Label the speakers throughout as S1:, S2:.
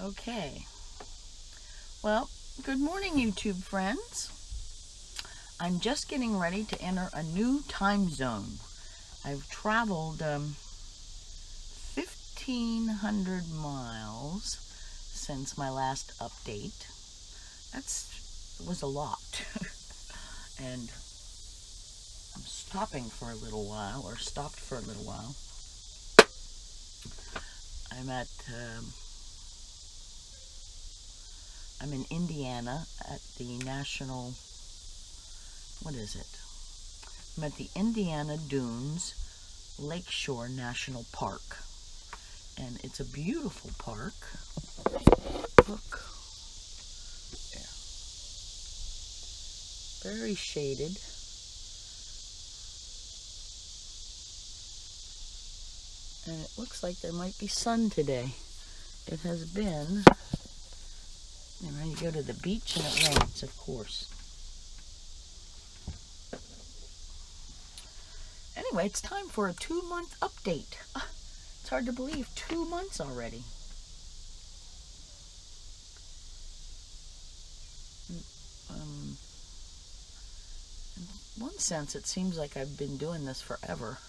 S1: Okay. Well, good morning, YouTube friends. I'm just getting ready to enter a new time zone. I've traveled 1,500 miles since my last update. Was a lot. And I'm stopping for a little while, or stopped for a little while. I'm in Indiana at the National, what is it? I'm at the Indiana Dunes Lakeshore National Park. And it's a beautiful park. Look. There. Very shaded. And it looks like there might be sun today. It has been, you go to the beach and it rains, of course. Anyway, it's time for a 2-month update. It's hard to believe, 2 months already. In one sense, it seems like I've been doing this forever.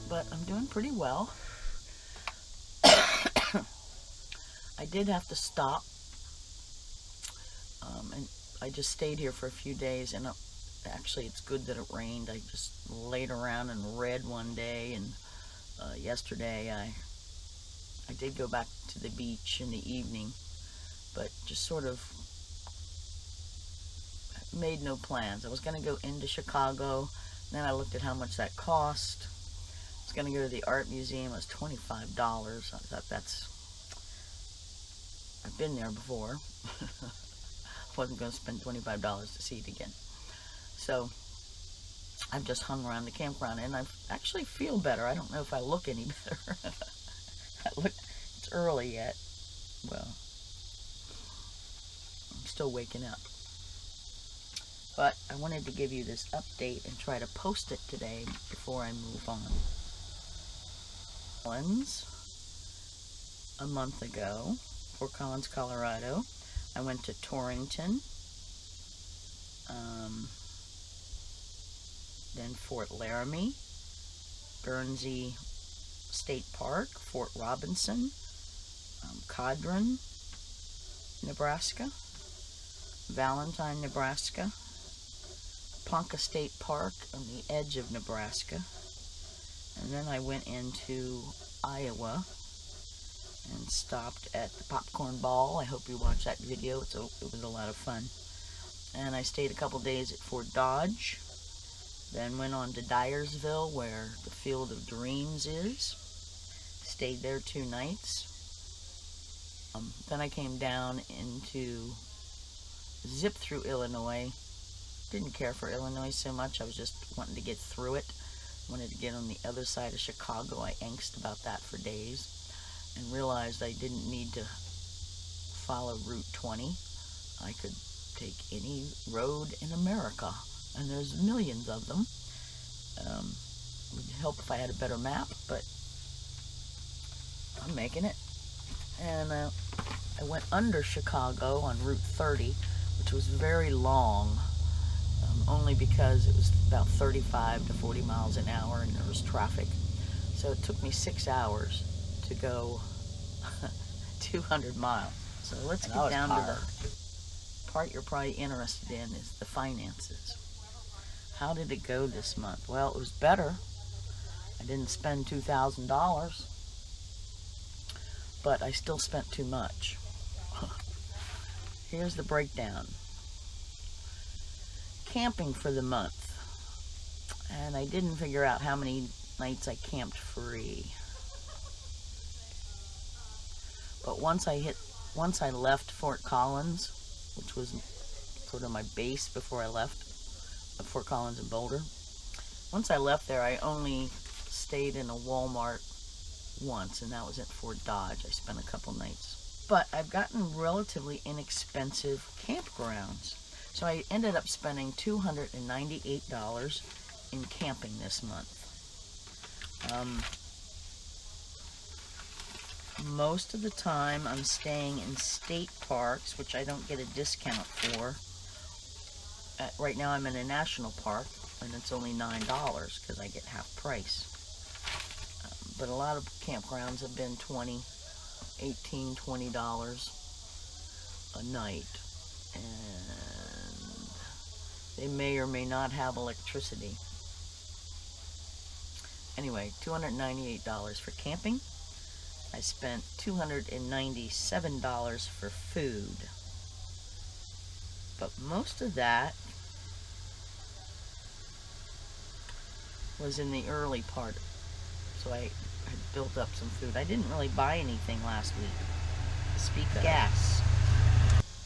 S1: But I'm doing pretty well. I did have to stop, and I just stayed here for a few days, and actually it's good that it rained. I just laid around and read one day, and yesterday I did go back to the beach in the evening, but just sort of made no plans. I was going to go into Chicago, then I looked at how much that cost. I was going to go to the art museum. It was $25. I thought I've been there before. I wasn't going to spend $25 to see it again. So I've just hung around the campground, and I actually feel better. I don't know if I look any better. It's early yet. Well, I'm still waking up. But I wanted to give you this update and try to post it today before I move on. A month ago, Fort Collins, Colorado. I went to Torrington, then Fort Laramie, Guernsey State Park, Fort Robinson, Codron, Nebraska, Valentine, Nebraska, Ponca State Park on the edge of Nebraska, and then I went into Iowa and stopped at the Popcorn Ball. I hope you watched that video. It was a lot of fun. And I stayed a couple days at Fort Dodge, then went on to Dyersville, where the Field of Dreams is. Stayed there 2 nights. Then I came down zipped through Illinois. Didn't care for Illinois so much. I was just wanting to get through it. Wanted to get on the other side of Chicago. I angst about that for days, and realized I didn't need to follow Route 20. I could take any road in America, and there's millions of them. It would help if I had a better map, but I'm making it. And I went under Chicago on Route 30, which was very long, only because it was about 35 to 40 miles an hour and there was traffic. So it took me 6 hours to go 200 miles. So let's get down to the part you're probably interested in, is the finances. How did it go this month? Well, it was better. I didn't spend $2,000, but I still spent too much. Here's the breakdown. Camping for the month, and I didn't figure out how many nights I camped free. But once I left Fort Collins, which was sort of my base before I left Fort Collins and Boulder. Once I left there, I only stayed in a Walmart once, and that was at Fort Dodge. I spent a couple nights. But I've gotten relatively inexpensive campgrounds. So I ended up spending $298 in camping this month. Most of the time I'm staying in state parks, which I don't get a discount for. Right now I'm in a national park, and it's only $9 because I get half price. But a lot of campgrounds have been $18, $20 a night. And they may or may not have electricity. Anyway, $298 for camping. I spent $297 for food. But most of that was in the early part. So I had built up some food. I didn't really buy anything last week. Speak of gas.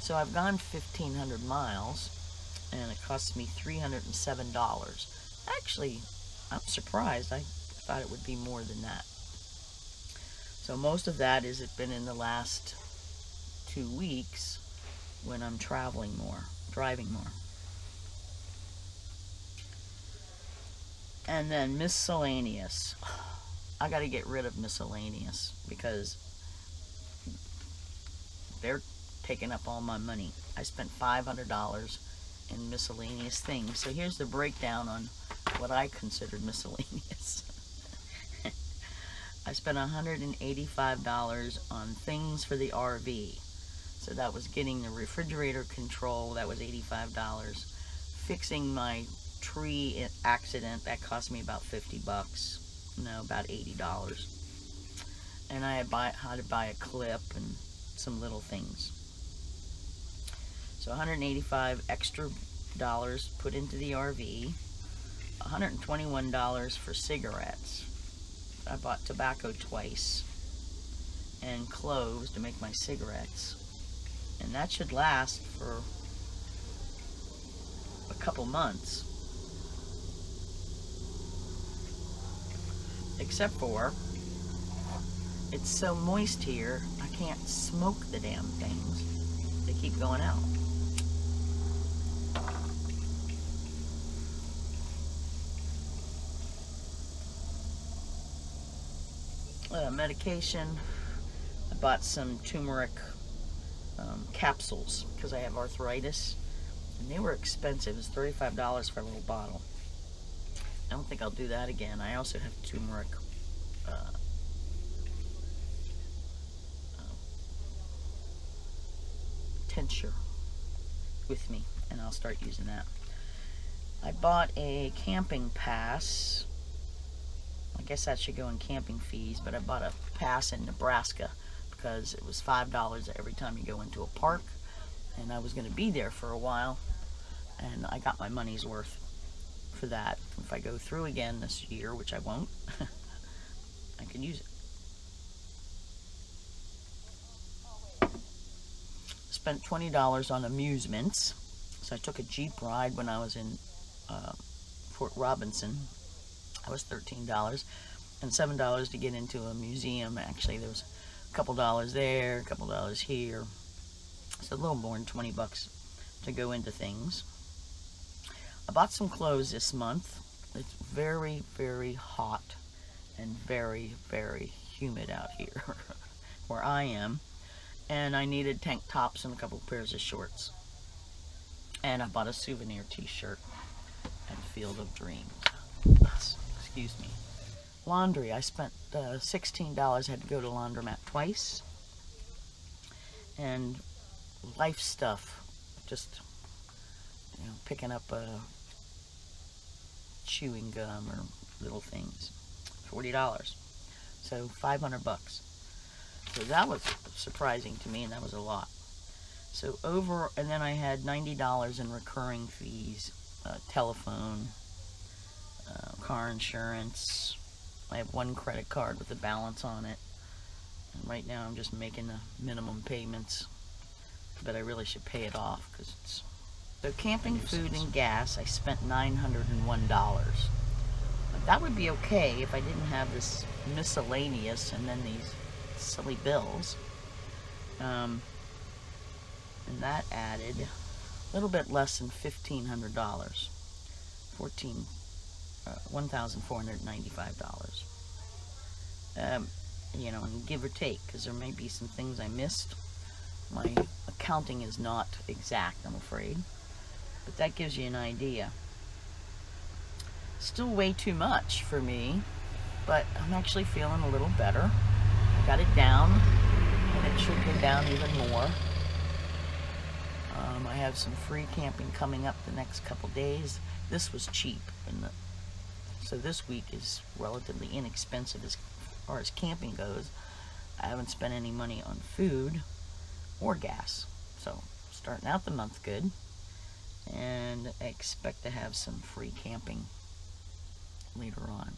S1: So I've gone 1,500 miles, and it cost me $307. Actually, I'm surprised. I thought it would be more than that. So most of that has been in the last 2 weeks when I'm traveling more, driving more. And then miscellaneous. I got to get rid of miscellaneous because they're taking up all my money. I spent $500 in miscellaneous things. So here's the breakdown on what I considered miscellaneous. I spent $185 on things for the RV. So that was getting the refrigerator control, that was $85. Fixing my tree accident, that cost me about 50 bucks. No, about $80. And I had to buy a clip and some little things. So $185 extra dollars put into the RV. $121 for cigarettes. I bought tobacco twice and cloves to make my cigarettes, and that should last for a couple months, except for it's so moist here I can't smoke the damn things. They keep going out. Medication. I bought some turmeric capsules because I have arthritis, and they were expensive. It was $35 for a little bottle. I don't think I'll do that again. I also have turmeric tincture with me, and I'll start using that. I bought a camping pass. I guess that should go in camping fees, but I bought a pass in Nebraska because it was $5 every time you go into a park, and I was going to be there for a while, and I got my money's worth for that. If I go through again this year, which I won't, I can use it. Spent $20 on amusements. So I took a Jeep ride when I was in Fort Robinson. That was $13, and $7 to get into a museum. Actually, there was a couple dollars there, a couple dollars here. So a little more than 20 bucks to go into things. I bought some clothes this month. It's very, very hot and very, very humid out here where I am. And I needed tank tops and a couple pairs of shorts. And I bought a souvenir t-shirt at Field of Dreams. Excuse me. Laundry. I spent $16. I had to go to laundromat twice. And life stuff. Just, you know, picking up chewing gum or little things. $40. So 500 bucks. So that was surprising to me, and that was a lot. So and then I had $90 in recurring fees, telephone, car insurance. I have one credit card with a balance on it. And right now I'm just making the minimum payments, but I really should pay it off because it's... So camping, food, and gas, I spent $901. I that would be okay if I didn't have this miscellaneous and then these silly bills. And that added a little bit less than $1,500, $1,495. You know, and give or take, because there may be some things I missed. My accounting is not exact, I'm afraid, but that gives you an idea. Still way too much for me, but I'm actually feeling a little better. I got it down, and it should go down even more. I have some free camping coming up the next couple days. This was cheap, so this week is relatively inexpensive as far as camping goes. I haven't spent any money on food or gas, so starting out the month good, and I expect to have some free camping later on.